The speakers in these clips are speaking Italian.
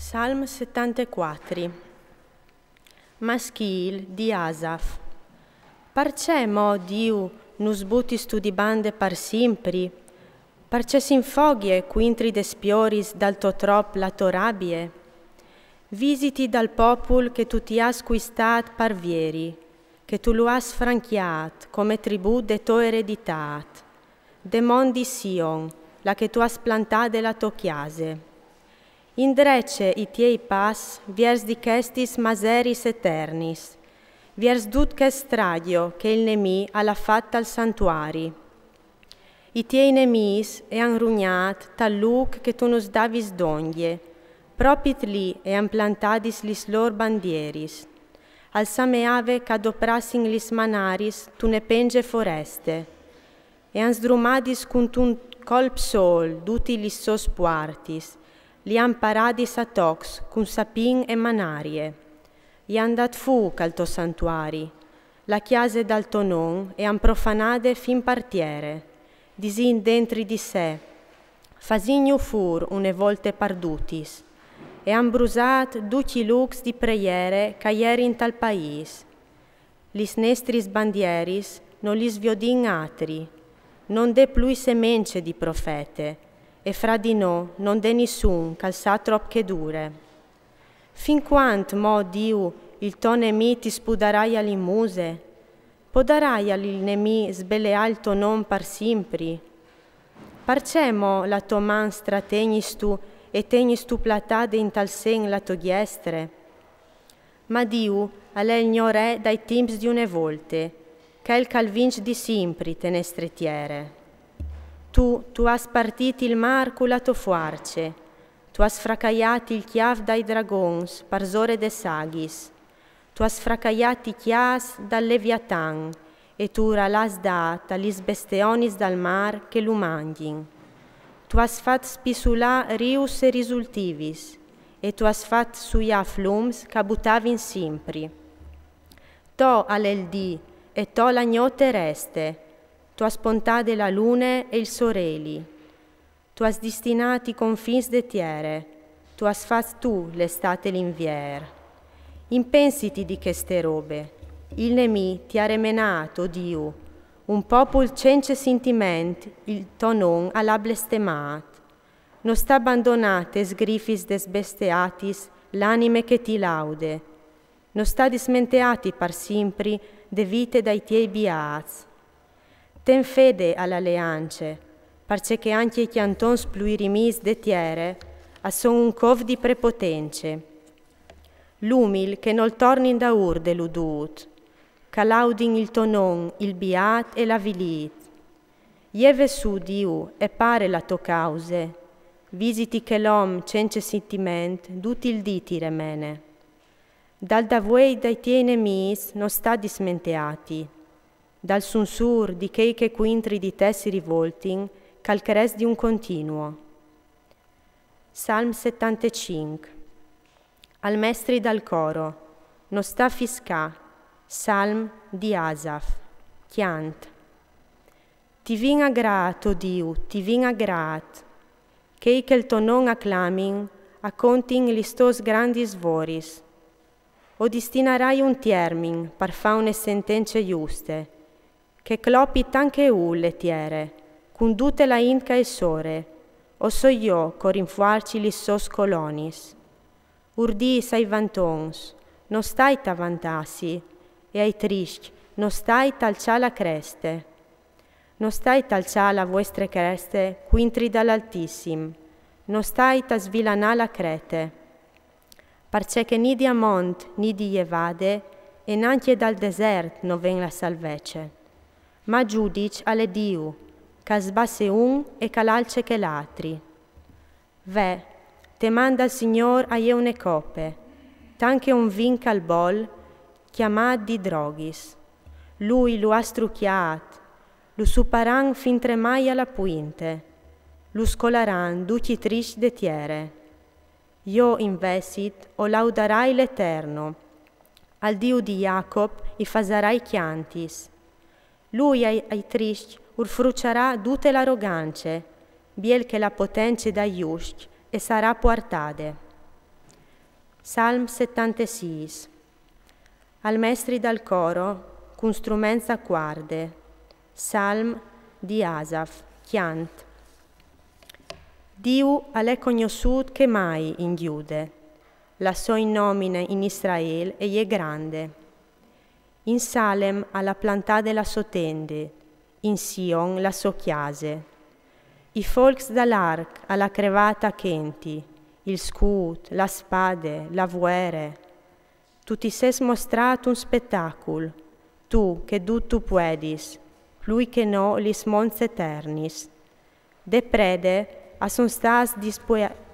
Salm 74. Maschil di Asaf. Parce mo Diu nus butis tu di bande par simpri, parce s'infoghie quintri despioris dal to trop la to rabie, visiti dal popul che tu ti has quistat par vieri, che tu lo has franchiat come tribù de to ereditat, de mondi Sion, la che tu has plantat la to chiase. Indrece i tiei pas, viers dicestis maseris eternis, viers dutque stradio che il nemi alla fatta al santuari. I tiei nemis ean rugnat tal luc che tu nos davis doglie, propit li ean plantadis lis lor bandieris. Al sameave cadoprasin lis manaris tu ne penge foreste, ean sdrumadis cunt un colp sol duti lis sos puartis, liam paradis a tox, cum sapin e manarie. Iam dat fuc al to santuari, la chiase dal to non, e am profanade fin partiere, disin dentri di sé, fasignu fur une volte pardutis, e am brusat duci lux di preiere ca ieri in tal pais. Lis nestris bandieris non lis viodin atri, non de plui semence di profete, e fra di no non de nissun cal satrop che dure. Fin quant mo Diu il to nemi ti spudarai all'immuse? Podarai all'il nemi sbelleà il to non par simpri? Parce mo la to man strategnis tu e tegnis tu platade in tal sen la to diestre? Ma Diu alle il gnorè dai timps di une volte, che il calvinc di simpri te ne stretiere. Tu has partiti il mar cu la to fuarce, tu has fracaiati il chiav dai dragons, parzore de saghis, tu has fracaiati chias dal leviatan, e tu l'has dat alis besteonis dal mar che lu mangin. Tu has fat spisulà rius e risultivis, e tu has fat suia flums ca butavin simpri. To alel di, e to l'agnote reste, tu has spontade la lune e il soreli, tu has destinati confins de tiere, tu has fat tu l'estate e l'invier. Impensiti di queste robe, il nemi ti ha remenato, Diu, un popul cence sentiment, il to non all'a blestemat. Non sta abbandonate sgrifis des besteatis l'anime che ti laude, non sta dismenteati par simpri de vite dai tiei biaz. Ten fede all'alleance, parce che anche i chiantons pluirimis de tiere a son un cov di prepotence. L'umil che nol tornin da urde l'udut, ca laudin il tonon, il biat e la vilit. Ieve su Diu e pare la to cause, visiti che l'om cence sentiment, dutil diti remene. Dal davuei dai tiei nemis non sta dismenteati, dal sunsur di chei che quintri di te si rivoltin, calcheres di un continuo. Salm 75. Al mestri dal coro, non sta fiscà, Salm di Asaf, chiant. Ti vin agrat, o Diu, ti vin agrat, chei che il to non acclamin, a contin listos grandis voris, o destinarai un termin, par fa une sentence giuste, che clopit anche le tiere, condute la inca e sore, o so io corinfuarci li sos colonis. Urdis ai vantons, non stai t'avantasi, e ai trisc, non stai talcià la creste. Non stai talcià la vostre creste, quintri dall'altissim, non stai ta svilanà la crete. Parce che ni di amont, ni di evade, e nanche dal desert non ven la salvece. Ma giudic alle Diu, ca sbasse un e calalce che l'altri. Ve, te manda il Signor a une coppe, tanche un vin cal bol, chiamad di drogis. Lui lo ha strucchiat, lo suparan fin tremai alla puinte, lo scolaran duci trisc de tiere. Io invesit o laudarai l'Eterno, al Diu di Jacob i fasarai chiantis. Lui ai trisc urfruciarà dute l'arrogance, biel che la potence da iusc e sarà portade. Salm 76. Al mestri dal coro, con struments a quarde. Salm di Asaf, chiant. Diu è conosciut che mai in Giude, la sua nomine in Israele è grande. In Salem alla plantà della sua tende, in Sion la sua chiase. I folks dall'arc alla crevata chenti, il scut, la spade, la vuere. Tu ti sei mostrato un spettacolo, tu che tutto puedis, lui che no lis mons eternis. De prede a son stas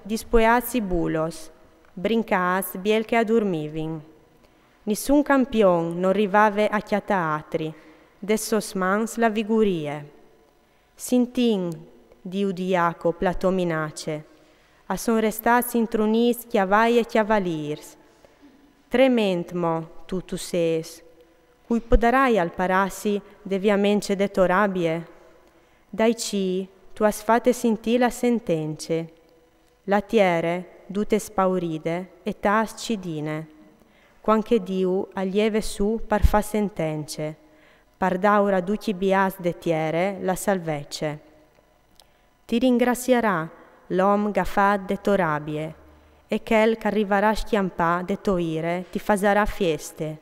dispoiazzi bulos, brincas biel che addormivin. Nessun campion non rivave a chiataatri, de sos mans la vigurie. Sintin, diu diaco plato minace, a son restati intronis chiavai e chiavalirs. Trement mo, tu ses, cui podarai al parassi deviamente de torabie? Dai ci, tu has fate sentì la sentence, la tiere, dute spauride, e tas cidine, quanche diu a lieve su par fa sentence, par daura duci bias de tiere la salvece. Ti ringrazierà l'om gafat de torabie, e quel qu'arrivarà schiampà de toire ti fasarà fieste.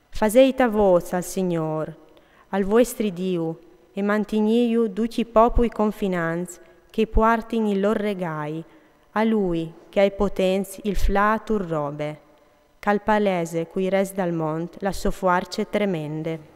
Faseita voz al Signor, al vostri Diu, e mantiniu duci popui confinanz che puartin il lor regai, a Lui che ai potenzi il flatur robe, cal palese cui res dal mont la soffuarce tremende.